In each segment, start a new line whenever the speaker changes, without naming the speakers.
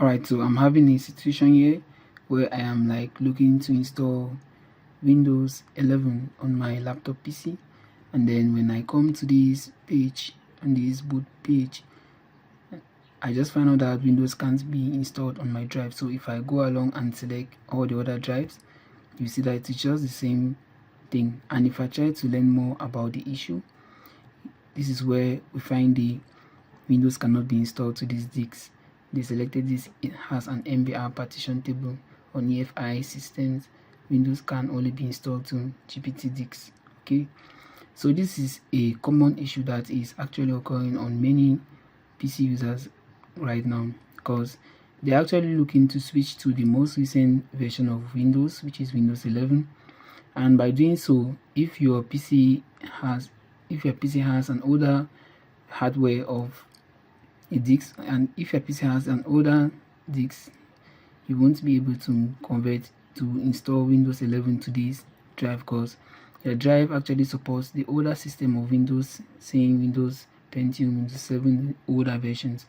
Alright, so I'm having a situation here where I am like looking to install Windows 11 on my laptop PC, and then when I come to this page, on this boot page, I just found out that Windows can't be installed on my drive. So if I go along and select all the other drives, you see that it's just the same thing. And if I try to learn more about the issue, this is where we find the Windows cannot be installed to these disks. They selected this, it has an MBR partition table on EFI Systems. Windows can only be installed to GPT disks. Okay, so this is a common issue that is actually occurring on many PC users right now, because they're actually looking to switch to the most recent version of Windows, which is Windows 11. And by doing so, if your PC has an older hardware of a disk, and if your PC has an older disk, you won't be able to convert to install Windows 11 to this drive, because your drive actually supports the older system of Windows, saying Windows Pentium, Windows 7 older versions,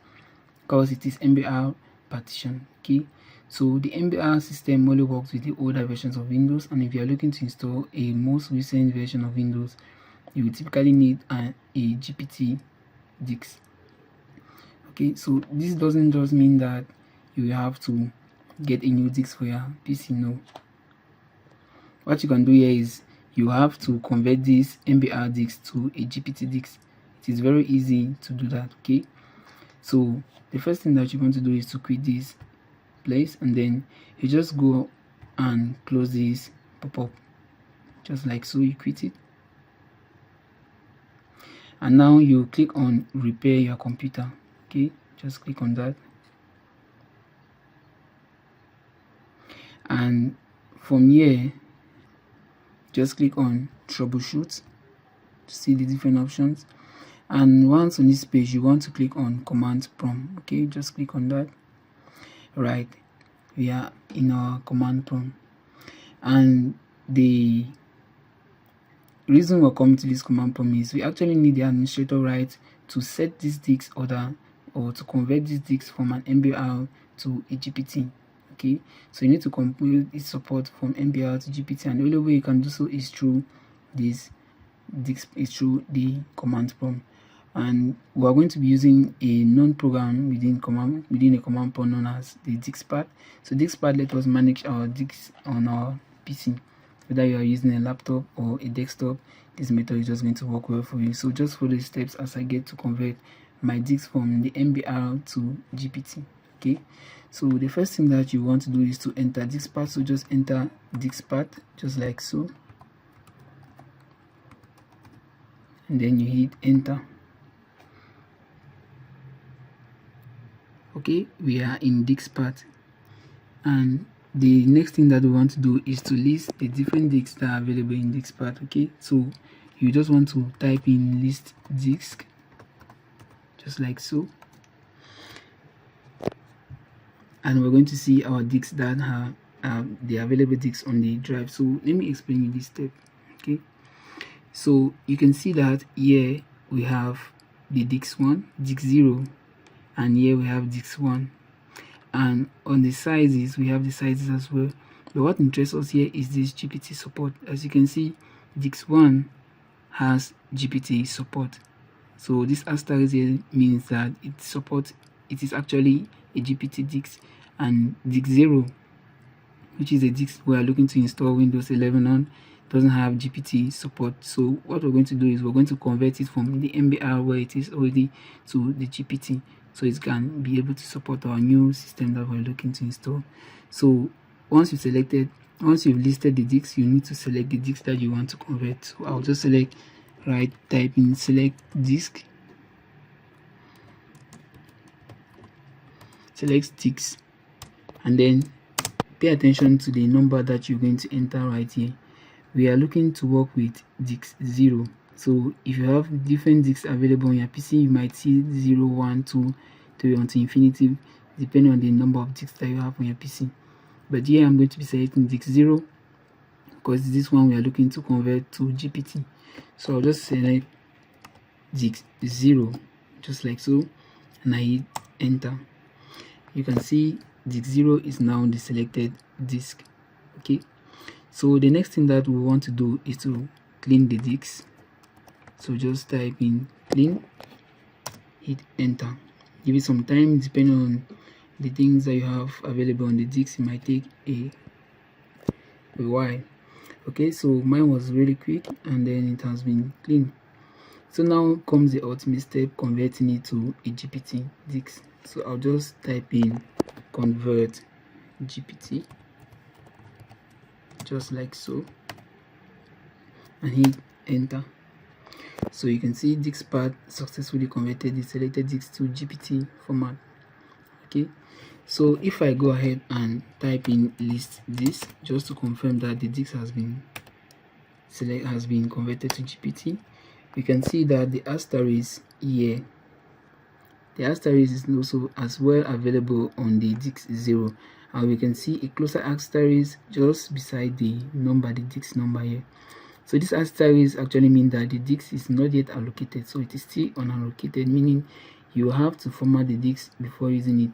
because it is MBR partition. Okay, so the MBR system only works with the older versions of Windows, and if you are looking to install a most recent version of Windows, you will typically need a GPT disk. Okay, so this doesn't just mean that you have to get a new disk for your PC. No, what you can do here is you have to convert this MBR disk to a GPT disk. It is very easy to do that. Okay, so the first thing that you want to do is to quit this place, and then you just go and close this pop-up, just like so. You quit it, and now you click on repair your computer. Okay, just click on that, and from here just click on troubleshoot to see the different options. And once on this page, you want to click on command prompt. Okay, just click on that. Right, we are in our command prompt, and the reason we're coming to this command prompt is we actually need the administrator right to set this disk order, or to convert this disk from an MBR to a GPT. Okay, so you need to complete its support from MBR to GPT, and the only way you can do so is through this disk, is through the command prompt. And we are going to be using a known program within a command prompt known as the DiskPad. So DiskPad let us manage our disks on our PC. Whether you are using a laptop or a desktop, this method is just going to work well for you. So just follow the steps as I get to convert my disk from the MBR to GPT. Okay, so the first thing that you want to do is to enter DiskPad. So just enter DiskPad, just like so, and then you hit enter. Okay, we are in DiskPad, and the next thing that we want to do is to list the different disks that are available in DiskPad. Okay, so you just want to type in list disk, just like so, and we're going to see our disks that have the available disks on the drive. So let me explain you this step. Okay, so you can see that here we have the disk 1, disk 0, and here we have disk 1, and on the sizes we have the sizes as well. But what interests us here is this GPT support. As you can see, disk 1 has GPT support, so this asterisk here means that it is actually a GPT disk. And disk 0, which is a disk we are looking to install Windows 11 on, doesn't have GPT support. So what we're going to do is we're going to convert it from the MBR, where it is already, to the GPT, so it can be able to support our new system that we're looking to install. So once you've listed the disks, you need to select the disk that you want to convert. So I'll just select, type in select disk, select disks, and then pay attention to the number that you're going to enter right here. We are looking to work with disk 0. So if you have different disks available on your PC, you might see 0, 1, 2, 3 until infinity, depending on the number of disks that you have on your PC. But here I'm going to be selecting disk 0 because this one we are looking to convert to GPT. So I'll just select disk 0, just like so, and I hit enter. you can see disk 0 is now the selected disk. Okay, so the next thing that we want to do is to clean the disks. So just type in clean, hit enter. Give it some time. Depending on the things that you have available on the disks, it might take a while. Okay, so mine was really quick and then it has been clean. So now comes the ultimate step, converting it to a GPT disk. So I'll just type in convert GPT, just like so, and hit enter. So you can see disk path successfully converted the selected disk to GPT format. Okay, so if I go ahead and type in list disk just to confirm that the disk has been converted to GPT, you can see that the asterisk here, the asterisk is also as well available on the disk 0, and we can see a closer asterisk just beside the number, the disk number here. So this asterisk actually means that the disk is not yet allocated, so it is still unallocated, meaning you have to format the disk before using it.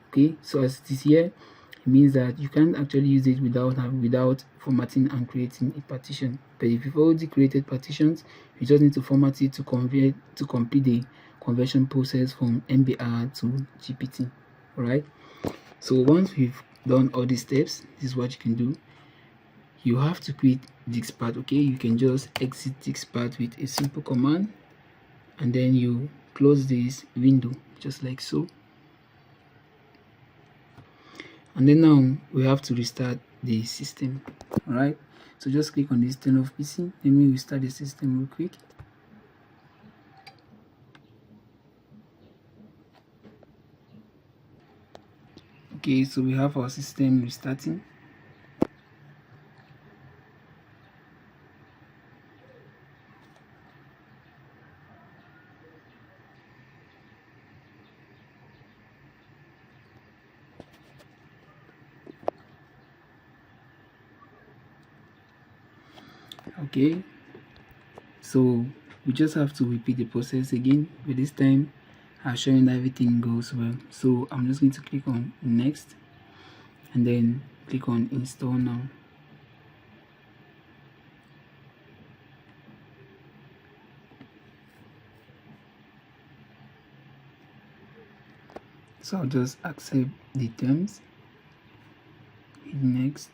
Okay, so as it is here, it means that you can't actually use it without formatting and creating a partition. But if you've already created partitions, you just need to format it to complete the conversion process from MBR to GPT. All right, so once we've done all these steps, this is what you can do. You have to quit disk path. Okay, you can just exit disk path with a simple command, and then you close this window just like so. And then now we have to restart the system. All right, so just click on this turn off PC. Let me restart the system real quick. Okay, so we have our system restarting. Okay, so we just have to repeat the process again, but this time assuring that everything goes well. So I'm just going to click on next and then click on install now. So I'll just accept the terms, hit next,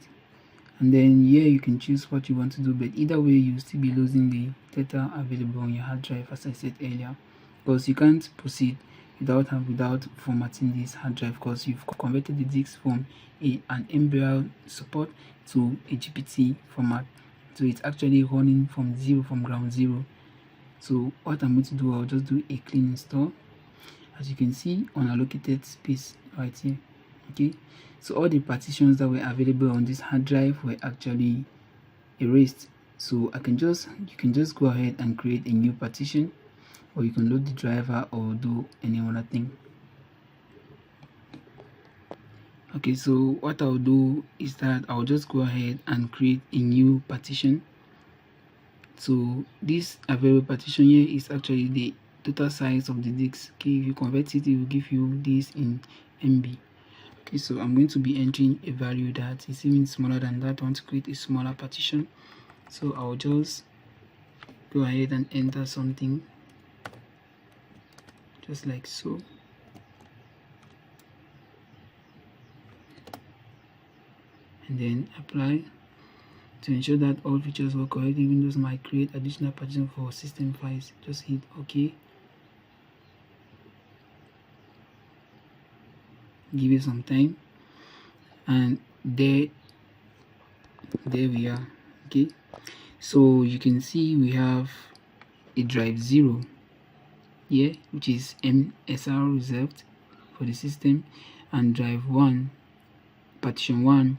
and then here you can choose what you want to do, but either way you'll still be losing the data available on your hard drive, as I said earlier, because you can't proceed without formatting this hard drive, because you've converted the disk from an MBR support to a GPT format. So it's actually running from ground zero. So what I'm going to do, I'll just do a clean install. As you can see, unallocated space right here. Okay, so all the partitions that were available on this hard drive were actually erased. So you can just go ahead and create a new partition, or you can load the driver or do any other thing. Okay, so what I'll do is that I'll just go ahead and create a new partition. So this available partition here is actually the total size of the disk. Okay, if you convert it, it will give you this in MB. Okay, so I'm going to be entering a value that is even smaller than that. I want to create a smaller partition, so I'll just go ahead and enter something just like so. And then apply. To ensure that all features work correctly, Windows might create additional partition for system files. Just hit OK. Give it some time, and there we are. Okay, so you can see we have a drive 0 here, which is MSR reserved for the system, and drive 1, partition 1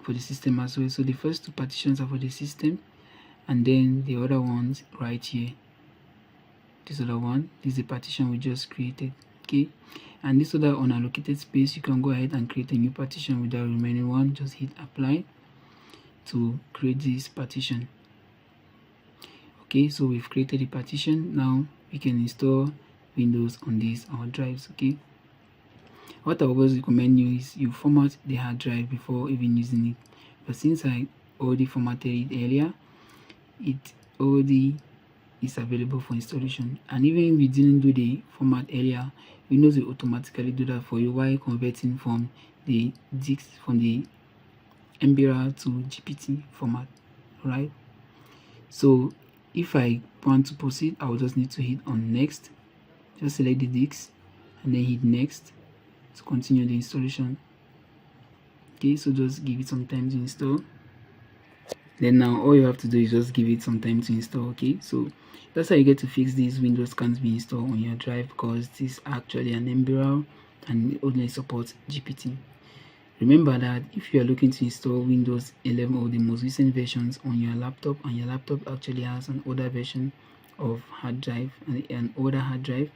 for the system as well. So the first two partitions are for the system, and then the other ones right here, this other one, this is the partition we just created. Okay, and this other unallocated space, you can go ahead and create a new partition with the remaining one. Just hit apply to create this partition. Okay, so we've created the partition. Now we can install Windows on these our drives. Okay, What I always recommend you is you format the hard drive before even using it. But since I already formatted it earlier, it already is available for installation. And even if you didn't do the format earlier, Windows will automatically do that for you while converting from the MBR to GPT format, right? So if I want to proceed, I will just need to hit on next. Just select the disk and then hit next to continue the installation. Okay, so just give it some time to install. Then now all you have to do is just give it some time to install. Okay, so that's how you get to fix this Windows can't be installed on your drive, because this is actually an MBR and it only supports GPT. Remember that if you are looking to install Windows 11 or the most recent versions on your laptop, and your laptop actually has an older version of hard drive and an older hard drive,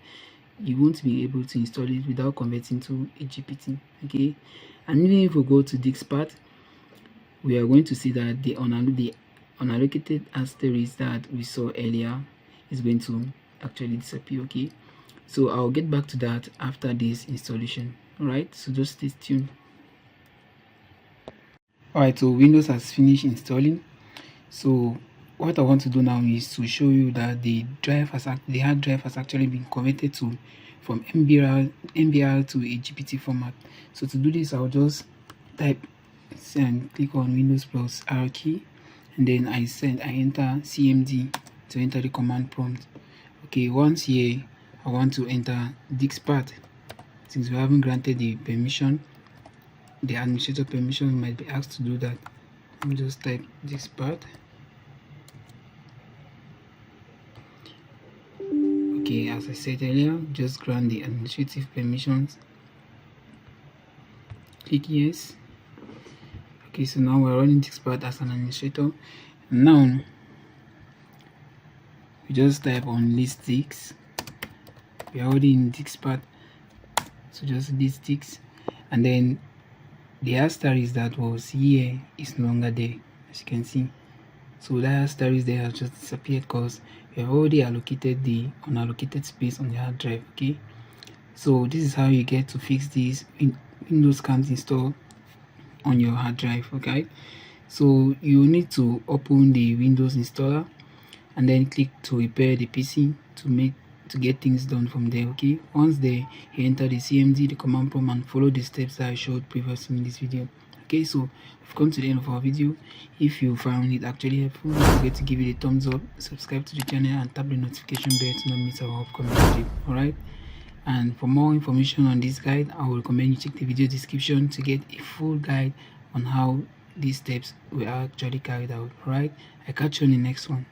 you won't be able to install it without converting to a GPT. Okay, and even if we go to disk part, we are going to see that the unallocated asterisk that we saw earlier is going to actually disappear. Okay, so I'll get back to that after this installation. All right, so just stay tuned. Alright, so Windows has finished installing. So what I want to do now is to show you that the hard drive has actually been converted from MBR to a GPT format. So to do this, I'll just type and click on Windows plus R key, and then I enter CMD to enter the command prompt. Okay, once here I want to enter disk path. Since we haven't granted the permission, the administrator permission, we might be asked to do that. Let me just type this part. Okay, as I said earlier, just grant the administrative permissions. Click yes. Okay, so now we're running this part as an administrator. Now we just type on list disks. We are already in disk part, so just list disks, and then the asterisk that was here is no longer there, as you can see. So that asterisk there has just disappeared because we have already allocated the unallocated space on the hard drive. Okay, so this is how you get to fix this Windows can't install on your hard drive. Okay, so you need to open the Windows installer and then click to repair the PC to get things done from there. Okay, once there, you enter the CMD, the command prompt, and follow the steps that I showed previously in this video. Okay, so we've come to the end of our video. If you found it actually helpful, don't forget to give it a thumbs up, subscribe to the channel, and tap the notification bell to not miss our upcoming video. Alright, and for more information on this guide, I will recommend you check the video description to get a full guide on how these steps were actually carried out. Alright, I catch you on the next one.